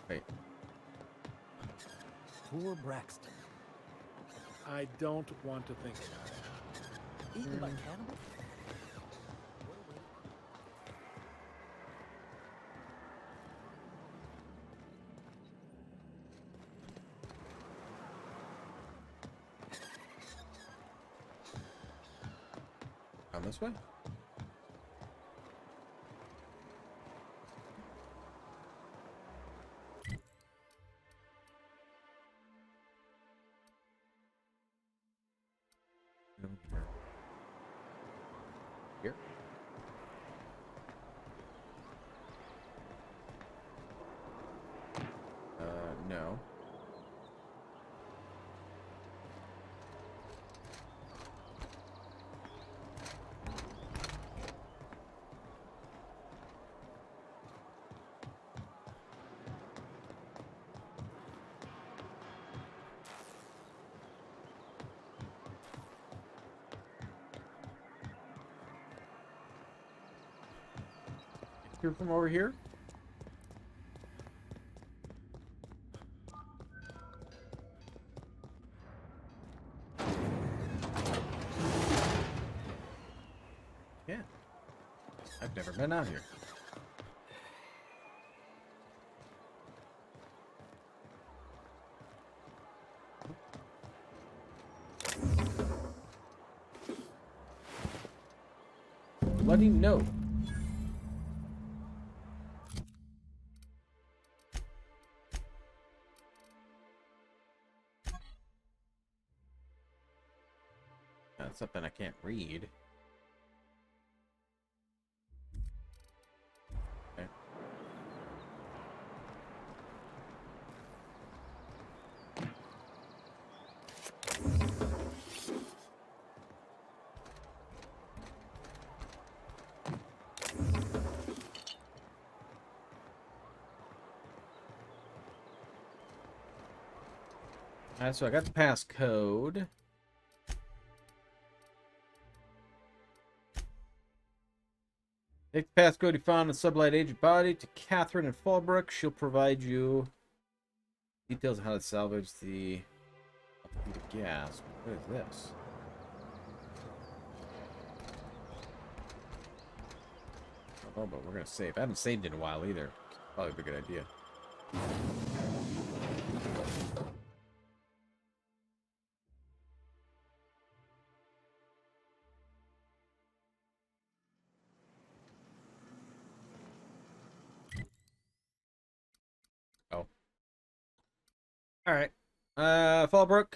Wait. Poor Braxton. I don't want to think about it. Eaten by cannibals? Down this way? No, here. No. Here from over here? Yeah. I've never been out here. Bloody no. That's something I can't read. Okay. Alright, so I got the passcode. Take the passcode you found in the sublight agent body to Catherine in Fallbrook. She'll provide you details on how to salvage the gas. What is this? Oh, but we're gonna save. I haven't saved in a while either. Probably a good idea. Oh. Alright. Fallbrook.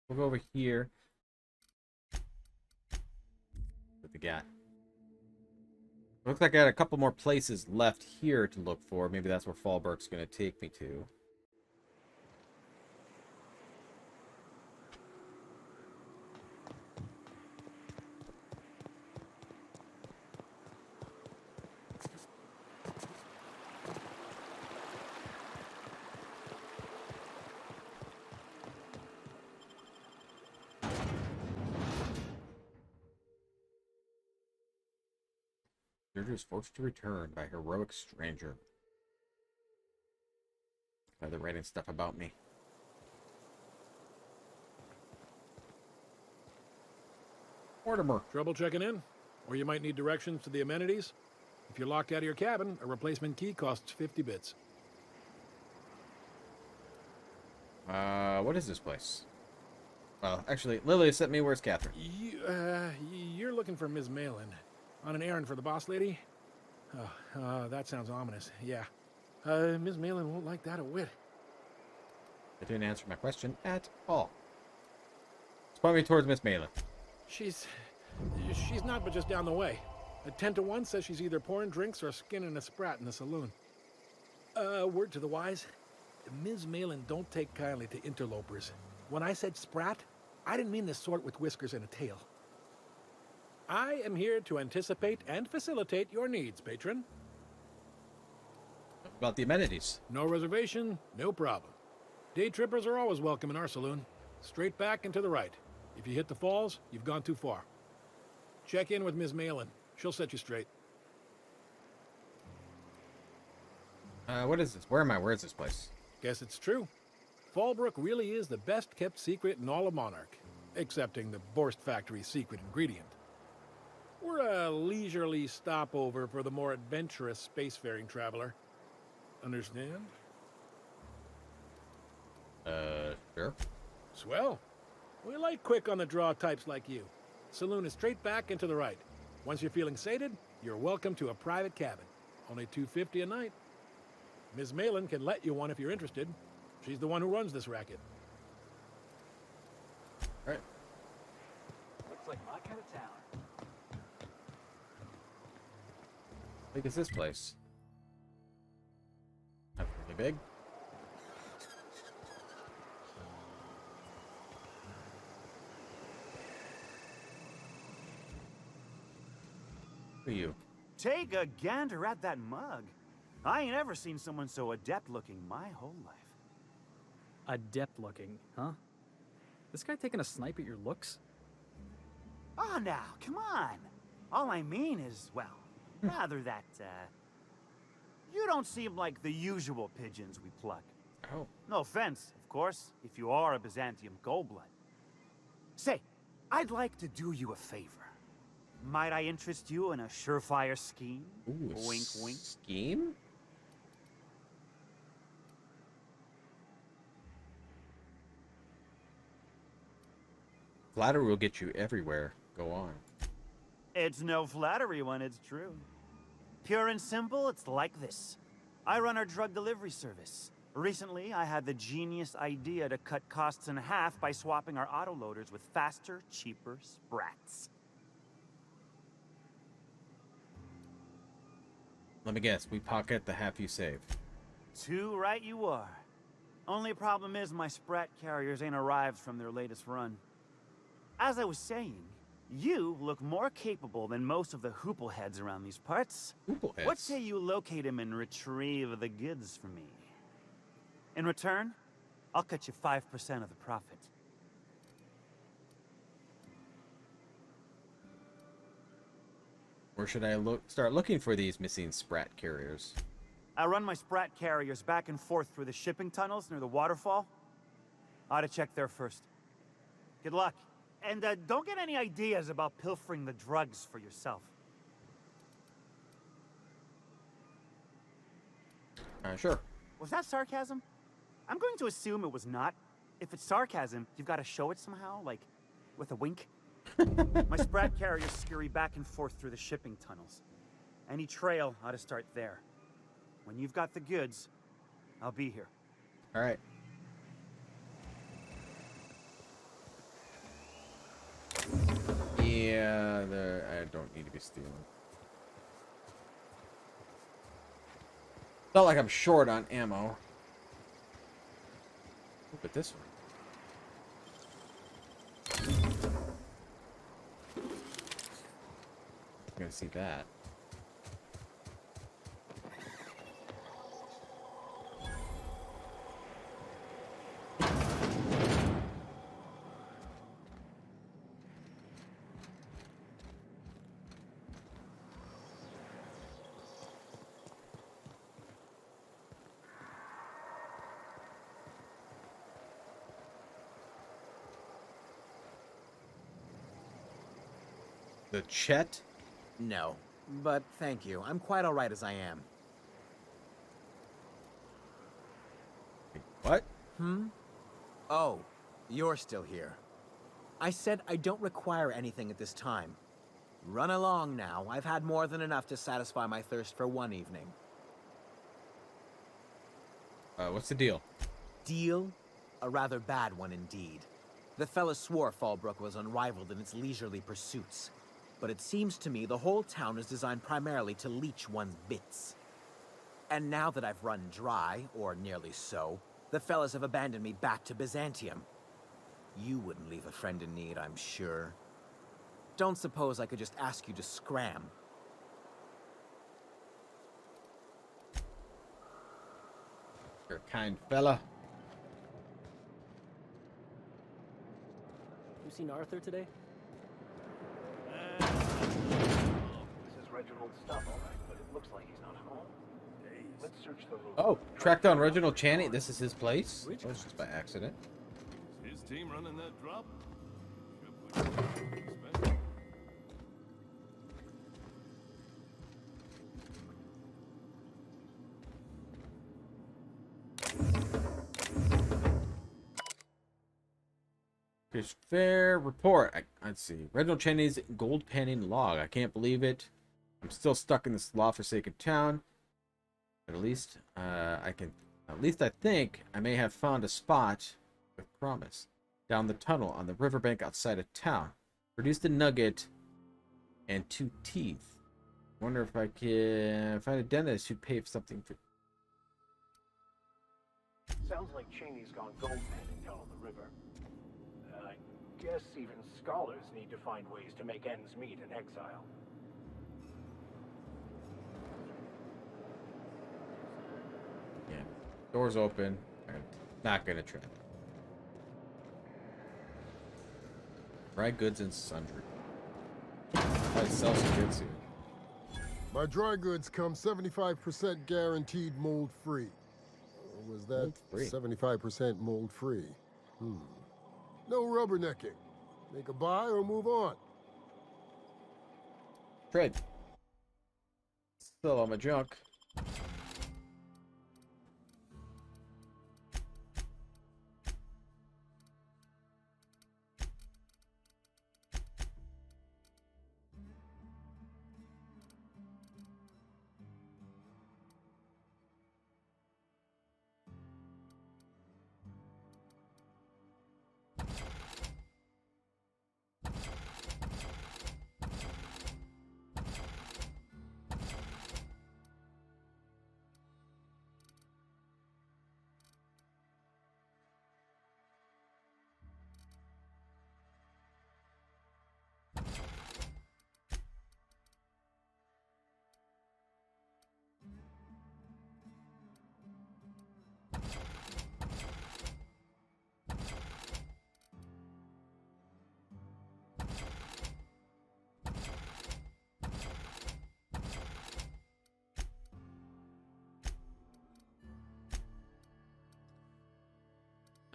We'll go over here. What we got? Looks like I got a couple more places left here to look for. Maybe that's where Fallbrook's gonna take me to. Surgery is forced to return by heroic stranger. They're writing stuff about me. Mortimer. Trouble checking in? Or you might need directions to the amenities? If you're locked out of your cabin, a replacement key costs 50 bits. What is this place? Well, actually, Lily sent me. Where's Catherine? You're looking for Ms. Malin. On an errand for the boss lady? Oh, that sounds ominous. Yeah. Ms. Malin won't like that a whit. That didn't answer my question at all. Just point me towards Miss Malin. She's not but just down the way. A 10 to 1 says she's either pouring drinks or skinning a sprat in the saloon. Word to the wise. Ms. Malin don't take kindly to interlopers. When I said sprat, I didn't mean the sort with whiskers and a tail. I am here to anticipate and facilitate your needs, patron. About the amenities. No reservation, no problem. Day trippers are always welcome in our saloon. Straight back and to the right. If you hit the falls, you've gone too far. Check in with Ms. Malin. She'll set you straight. What is this? Where am I? Where is this place? Guess it's true. Fallbrook really is the best kept secret in all of Monarch, excepting the Borst Factory's secret ingredient. We're a leisurely stopover for the more adventurous spacefaring traveler. Understand? Sure. Swell. We like quick on the draw types like you. Saloon is straight back and to the right. Once you're feeling sated, you're welcome to a private cabin. Only $250 a night. Ms. Malin can let you one if you're interested. She's the one who runs this racket. All right. Looks like my kind of town. How big is this place? Not really big. Who are you? Take a gander at that mug. I ain't ever seen someone so adept-looking my whole life. Adept looking, huh? This guy taking a snipe at your looks? Oh, now, come on. All I mean is, well, rather that, you don't seem like the usual pigeons we pluck. Oh. No offense, of course, if you are a Byzantium goldblood. Say, I'd like to do you a favor. Might I interest you in a surefire scheme? Ooh, Wink, wink. Scheme? Flattery will get you everywhere. Go on. It's no flattery when it's true. Pure and simple, it's like this. I run our drug delivery service. Recently, I had the genius idea to cut costs in half by swapping our autoloaders with faster, cheaper sprats. Let me guess. We pocket the half you save. Too right you are. Only problem is my sprat carriers ain't arrived from their latest run. As I was saying, you look more capable than most of the hoople heads around these parts. Hoople heads? What say you locate him and retrieve the goods for me? In return, I'll cut you 5% of the profit. Where should I start looking for these missing sprat carriers? I run my sprat carriers back and forth through the shipping tunnels near the waterfall. Ought to check there first. Good luck. And don't get any ideas about pilfering the drugs for yourself. Sure. Was that sarcasm? I'm going to assume it was not. If it's sarcasm, you've got to show it somehow, like with a wink. My sprat carriers scurry back and forth through the shipping tunnels. Any trail ought to start there. When you've got the goods, I'll be here. All right. Yeah, I don't need to be stealing. Not like I'm short on ammo. Look at this one. You're gonna see that. The Chet? No, but thank you. I'm quite all right as I am. What? Oh, you're still here. I said I don't require anything at this time. Run along now. I've had more than enough to satisfy my thirst for one evening. What's the deal? Deal? A rather bad one indeed. The fella swore Fallbrook was unrivaled in its leisurely pursuits. But it seems to me the whole town is designed primarily to leech one's bits. And now that I've run dry, or nearly so, the fellas have abandoned me back to Byzantium. You wouldn't leave a friend in need, I'm sure. Don't suppose I could just ask you to scram. You're a kind fella. You seen Arthur today? This is Reginald's stuff, all right, but it looks like he's not home. Let's search the room. Oh, track down Reginald Channing. This is his place? That was just by accident. Is his team running that drop? Expensive. Here's fair report. Let's see. Reginald Channing's gold panning log. I can't believe it. I'm still stuck in this law-forsaken town. But at least I think I may have found a spot with promise. Down the tunnel on the riverbank outside of town. Produced a nugget and 2 teeth. Wonder if I can find a dentist who'd pay for something for. Sounds like Cheney's gone gold panning down on the river. I guess even scholars need to find ways to make ends meet in exile. Yeah. Doors open. I'm not gonna try. Dry goods and sundry. I sell some goods here. My dry goods come 75% guaranteed mold-free. Or was that Mold-free? 75% mold-free? No rubbernecking. Make a buy or move on. Trade. Still on my junk.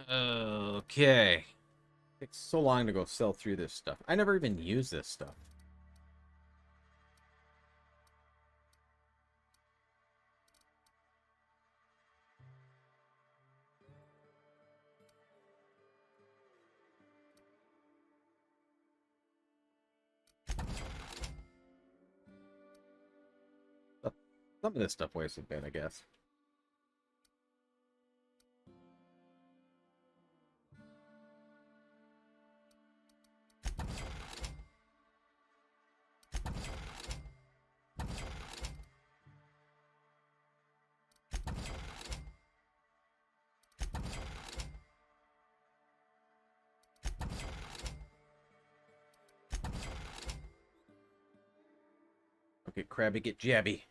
Okay. Takes so long to go sell through this stuff. I never even use this stuff. Some of this stuff wasted been, I guess. Get crabby, get jabby.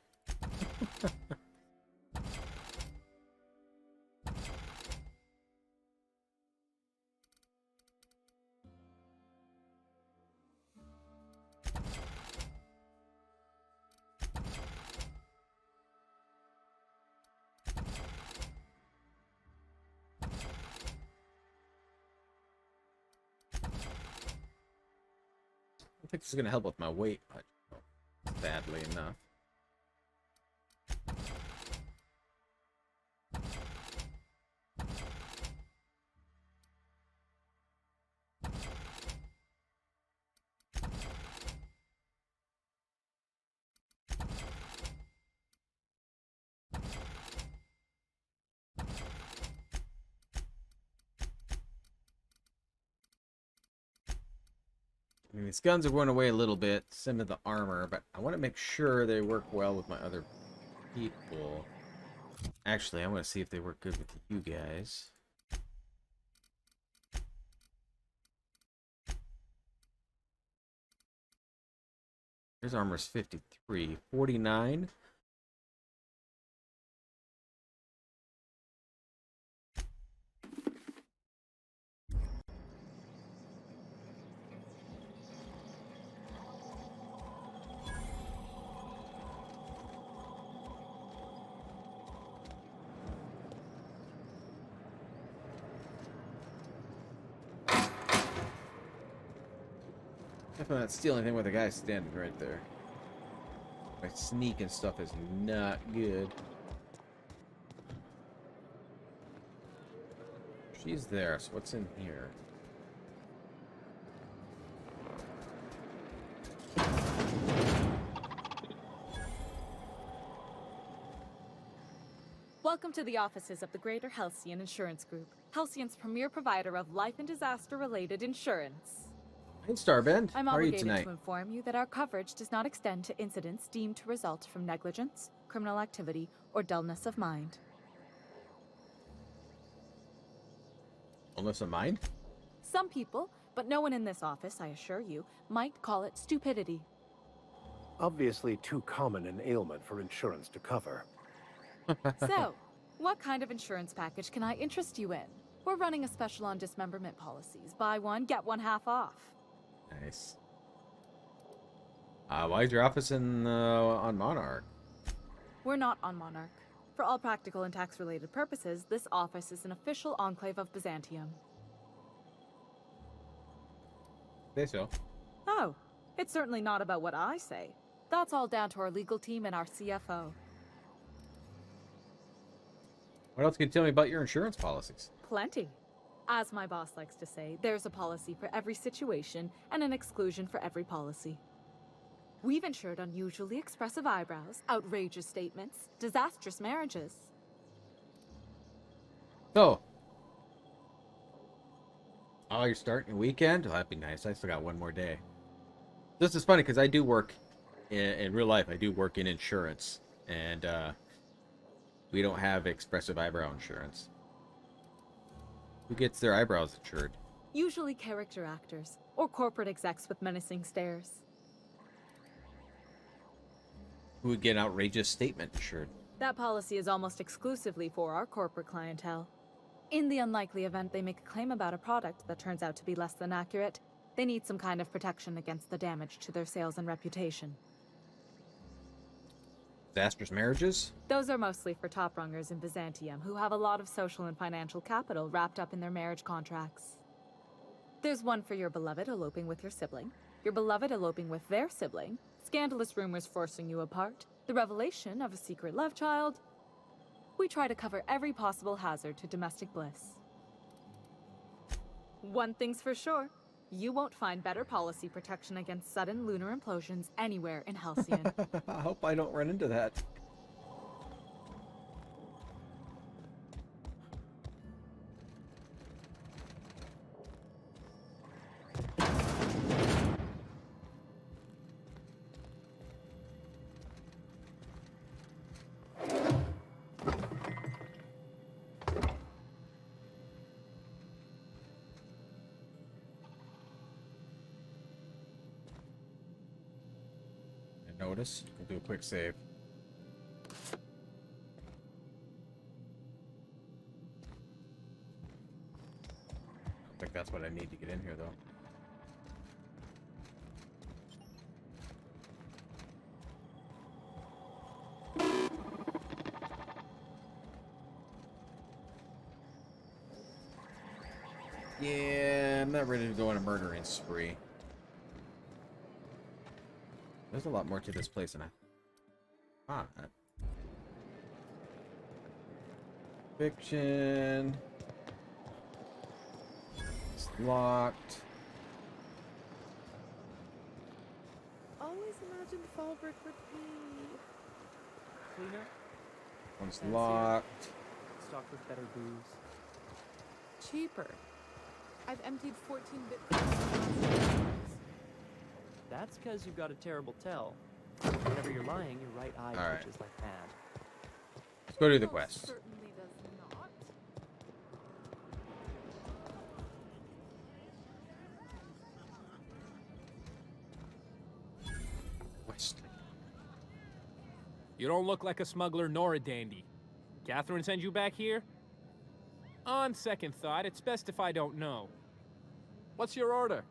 I think this is going to help with my weight much, sadly enough. I mean, these guns are going away a little bit, some of the armor, but I want to make sure they work well with my other people. Actually, I want to see if they work good with you guys. His armor's 53. 49? Definitely not stealing anything with a guy standing right there. My sneak and stuff is not good. She's there, so what's in here? Welcome to the offices of the Greater Halcyon Insurance Group, Halcyon's premier provider of life and disaster-related insurance. Hey, Starbend. I'm How are you obligated tonight? to inform you that our coverage does not extend to incidents deemed to result from negligence, criminal activity, or dullness of mind. Unless of mine? Some people, but no one in this office, I assure you, might call it stupidity. Obviously too common an ailment for insurance to cover. So, what kind of insurance package can I interest you in? We're running a special on dismemberment policies. Buy one, get one half off. Nice. Why is your office on Monarch? We're not on Monarch. For all practical and tax-related purposes, this office is an official enclave of Byzantium. Say so. Oh, it's certainly not about what I say. That's all down to our legal team and our CFO. What else can you tell me about your insurance policies? Plenty. As my boss likes to say, there's a policy for every situation and an exclusion for every policy. We've insured unusually expressive eyebrows, outrageous statements, disastrous marriages. So, oh, you're starting your weekend? Oh, that'd be nice. I still got one more day. This is funny because I do work in real life. I do work in insurance, and we don't have expressive eyebrow insurance. Who gets their eyebrows insured? Usually character actors, or corporate execs with menacing stares. Who would get an outrageous statement insured? That policy is almost exclusively for our corporate clientele. In the unlikely event they make a claim about a product that turns out to be less than accurate, they need some kind of protection against the damage to their sales and reputation. Disastrous marriages? Those are mostly for top-rungers in Byzantium who have a lot of social and financial capital wrapped up in their marriage contracts. There's one for your beloved eloping with your sibling, your beloved eloping with their sibling, scandalous rumors forcing you apart, the revelation of a secret love child. We try to cover every possible hazard to domestic bliss. One thing's for sure, you won't find better policy protection against sudden lunar implosions anywhere in Halcyon. I hope I don't run into that. Notice. We'll do a quick save. I don't think that's what I need to get in here, though. Yeah, I'm not ready to go on a murdering spree. There's a lot more to this place than I thought. Fiction. It's locked. Always imagined Fallbrook would be cleaner, One's fancier, locked. stocked with better booze, cheaper. I've emptied 14 bits. That's because you've got a terrible tell. Whenever you're lying, your right eye All right. twitches like mad. Let's go do the quest. Certainly does not. Quest. You don't look like a smuggler nor a dandy. Catherine sends you back here? On second thought, it's best if I don't know. What's your order?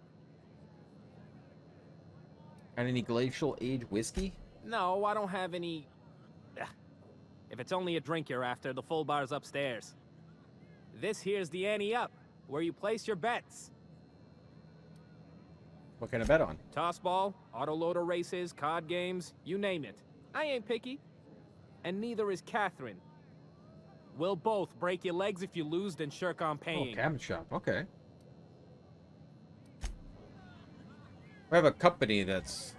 Got any glacial age whiskey? No, I don't have any... If it's only a drink you're after, the full bar's upstairs. This here's the ante up, where you place your bets. What can I bet on? Tossball, autoloader races, card games, you name it. I ain't picky. And neither is Catherine. We'll both break your legs if you lose, then shirk on Oh, paying. cabin shop. Okay. We have a company that's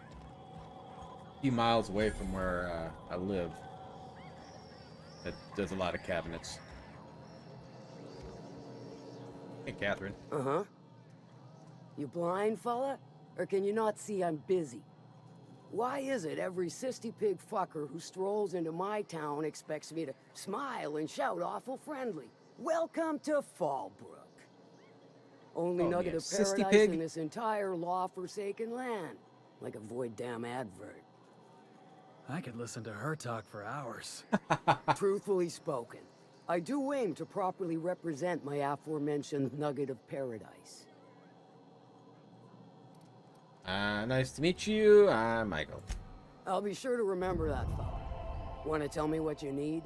a few miles away from where I live that does a lot of cabinets. Hey, Catherine. Uh-huh. You blind, fella? Or can you not see I'm busy? Why is it every sissy pig fucker who strolls into my town expects me to smile and shout awful friendly? Welcome to Fallbrook. Only nugget of sissy paradise pig? in this entire law-forsaken land. Like a void damn advert. I could listen to her talk for hours. Truthfully spoken, I do aim to properly represent my aforementioned nugget of paradise. Nice to meet you. I'm Michael. I'll be sure to remember that, fella. Want to tell me what you need?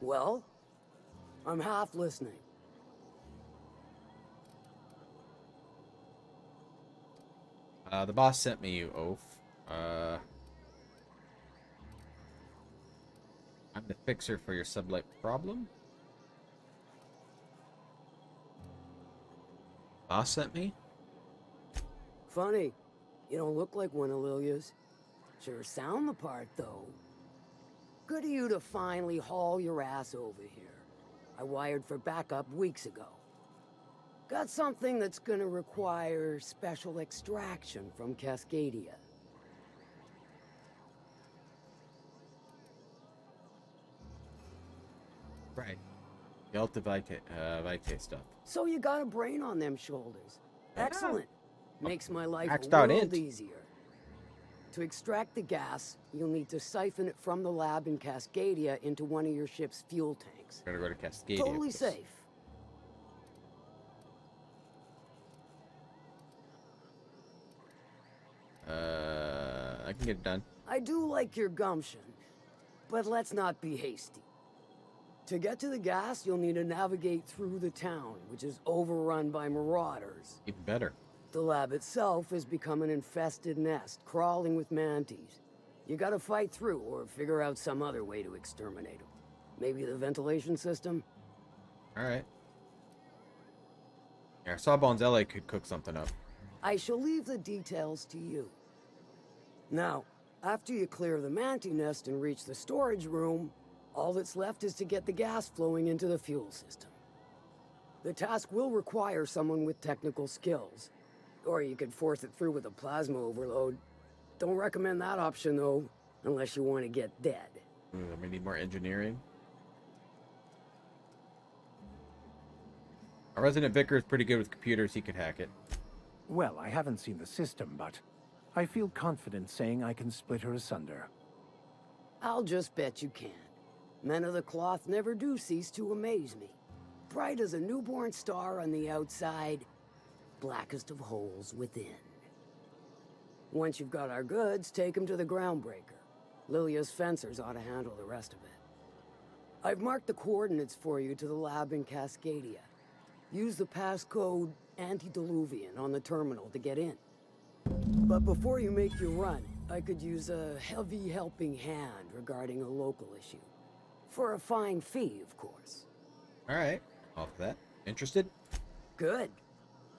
Well, I'm half listening. The boss sent me you, Oaf. I'm the fixer for your sublight problem. Boss sent me? Funny, you don't look like one of Lilia's. Sure sound the part, though. Good of you to finally haul your ass over here. I wired for backup weeks ago. Got something that's gonna require special extraction from Cascadia. Right. The Alta Vitae stuff. So you got a brain on them shoulders. Excellent. Makes my life Maxed a out world int. easier. To extract the gas, you'll need to siphon it from the lab in Cascadia into one of your ship's fuel tanks. Gotta go to Cascadia. Totally safe. I can get it done. I do like your gumption, but let's not be hasty. To get to the gas, you'll need to navigate through the town, which is overrun by marauders. Even better. The lab itself has become an infested nest, crawling with mantis. You gotta fight through or figure out some other way to exterminate them. Maybe the ventilation system? Alright. Yeah, Sawbones LA could cook something up. I shall leave the details to you. Now, after you clear the mantis nest and reach the storage room, all that's left is to get the gas flowing into the fuel system. The task will require someone with technical skills. Or you could force it through with a plasma overload. Don't recommend that option, though, unless you want to get dead. We need more engineering. Our resident vicar is pretty good with computers. He could hack it. Well, I haven't seen the system, but I feel confident saying I can split her asunder. I'll just bet you can. Men of the cloth never do cease to amaze me. Bright as a newborn star on the outside, blackest of holes within. Once you've got our goods, take them to the groundbreaker. Lilia's fencers ought to handle the rest of it. I've marked the coordinates for you to the lab in Cascadia. Use the passcode Antediluvian on the terminal to get in. But before you make your run, I could use a heavy helping hand regarding a local issue. For a fine fee, of course. Alright. Off that. Interested? Good.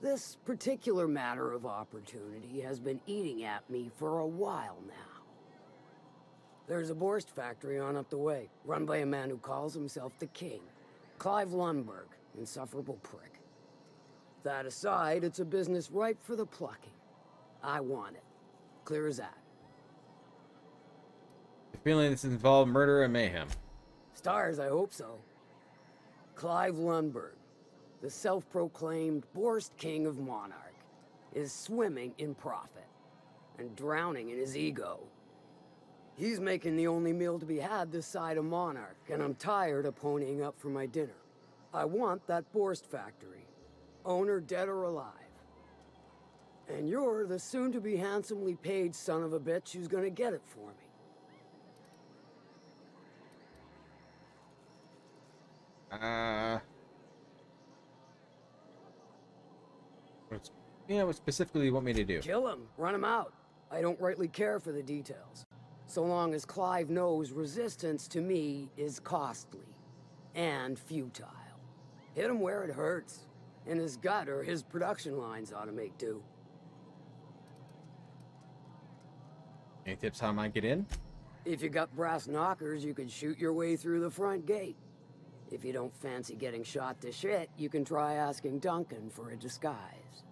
This particular matter of opportunity has been eating at me for a while now. There's a Borst factory on up the way, run by a man who calls himself the King. Clive Lundberg, insufferable prick. That aside, it's a business ripe for the plucking. I want it. Clear as that. The feeling this involved murder and mayhem. Stars, I hope so. Clive Lundberg, the self-proclaimed Borst King of Monarch, is swimming in profit and drowning in his ego. He's making the only meal to be had this side of Monarch, and I'm tired of ponying up for my dinner. I want that Borst factory, owner dead or alive. And you're the soon-to-be handsomely paid son of a bitch who's gonna get it for me. Yeah, what specifically do you want me to do? Kill him. Run him out. I don't rightly care for the details. So long as Clive knows resistance to me is costly. And futile. Hit him where it hurts. In his gut or his production lines ought to make do. Any tips how I might get in? If you got brass knockers, you could shoot your way through the front gate. If you don't fancy getting shot to shit, you can try asking Duncan for a disguise.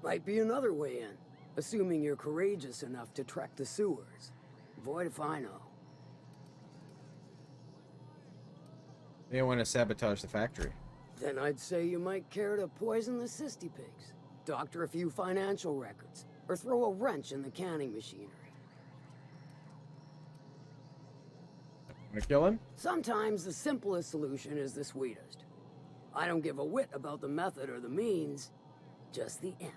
Might be another way in, assuming you're courageous enough to trek the sewers. Void if I know. They don't want to sabotage the factory. Then I'd say you might care to poison the cysty pigs, doctor a few financial records, or throw a wrench in the canning machinery. Want to kill him? Sometimes the simplest solution is the sweetest. I don't give a whit about the method or the means, just the end.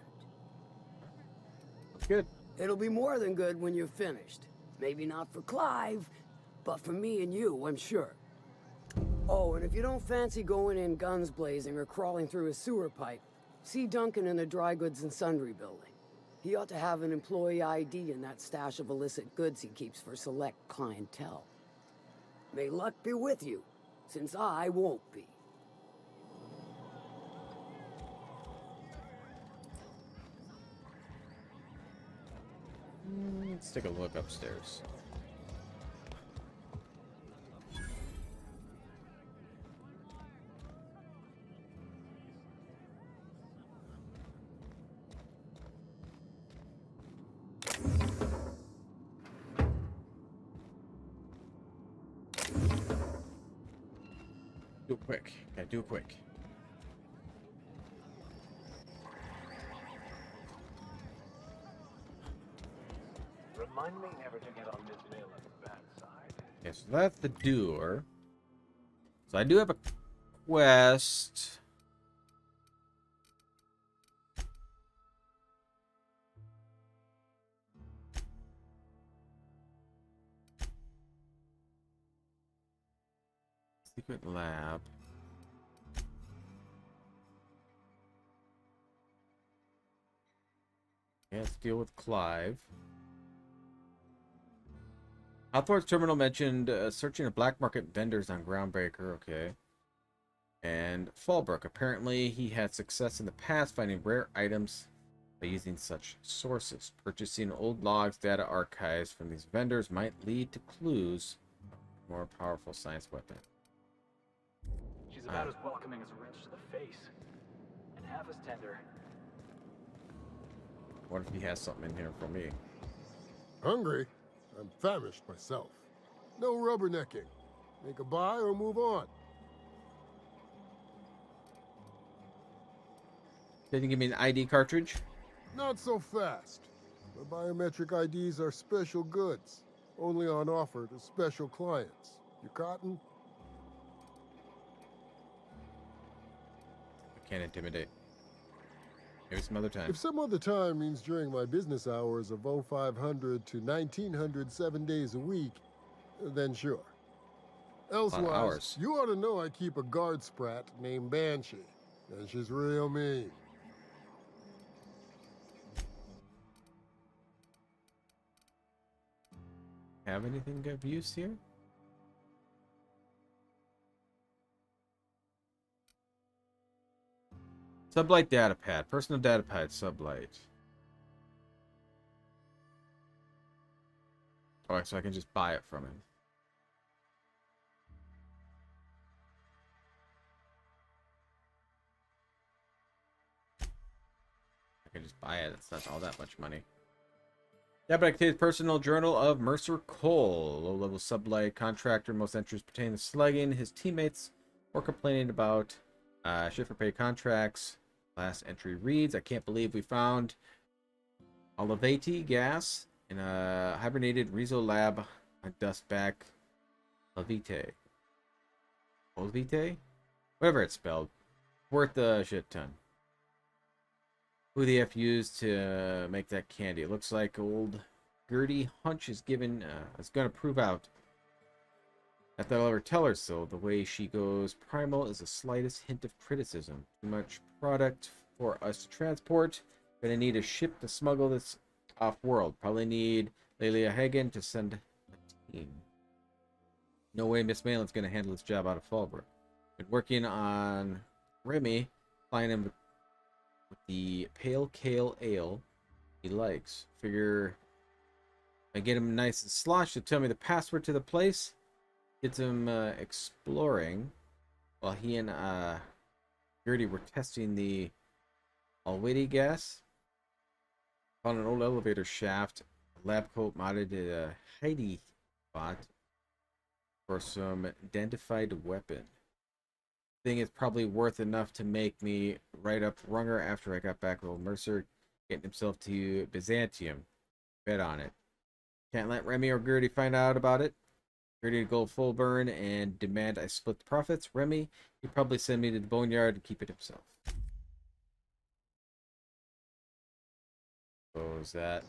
That's good. It'll be more than good when you're finished. Maybe not for Clive, but for me and you, I'm sure. Oh, and if you don't fancy going in guns blazing or crawling through a sewer pipe, see Duncan in the dry goods and sundry building. He ought to have an employee ID in that stash of illicit goods he keeps for select clientele. May luck be with you, since I won't be. Let's take a look upstairs. Do it quick. Okay, do it quick. Remind me never to get on Miss Malin's bad side. Okay, so that's the doer. So I do have a quest. Secret lab. Yeah, let's deal with Clive. Hawthorne's terminal mentioned searching of black market vendors on Groundbreaker. Okay. And Fallbrook. Apparently, he had success in the past finding rare items by using such sources. Purchasing old logs, data archives from these vendors might lead to clues for a more powerful science weapon. She's about as welcoming as a wrench to the face. And half as tender. What if he has something in here for me? Hungry? I'm famished myself. No rubbernecking. Make a buy or move on. Did you give me an ID cartridge? Not so fast. The biometric IDs are special goods. Only on offer to special clients. You cotton? I can't intimidate. Maybe some other time. If some other time means during my business hours of 0500 to 1900 7 days a week, then sure. Elsewise, you ought to know I keep a guard sprat named Banshee, and she's real mean. Have anything of use here? Sublight data pad. Personal data pad, Sublight. Alright, so I can just buy it from him. I can just buy it. It's not all that much money. Data activities personal journal of Mercer Cole. Low-level Sublight contractor. Most entries pertain to slugging his teammates or complaining about shift for pay contracts. Last entry reads, I can't believe we found Olivati gas in a hibernated Rezo lab on Dustback Olivite. Olivite? Whatever it's spelled. Worth a shit ton. Who the F used to make that candy? It looks like old Gertie Hunch is given, is going to prove out. Not that I'll ever tell her so. The way she goes primal is the slightest hint of criticism. Too much product for us to transport. Gonna need a ship to smuggle this off-world. Probably need Lelia Hagen to send a team. No way Miss Malin's gonna handle this job out of Fallbrook. Been working on Remy, flying him with the pale kale ale he likes. Figure if I get him nice and sloshed, he'll tell me the password to the place. Gets him exploring while he and Gertie were testing the Alwitty gas. Found an old elevator shaft, lab coat modded a hidey spot for some identified weapon. Thing is probably worth enough to make me write up Runger after I got back with old Mercer getting himself to Byzantium. Bet on it. Can't let Remy or Gertie find out about it. Gertie to go full burn and demand I split the profits. Remy, he'd probably send me to the boneyard and keep it himself. So is that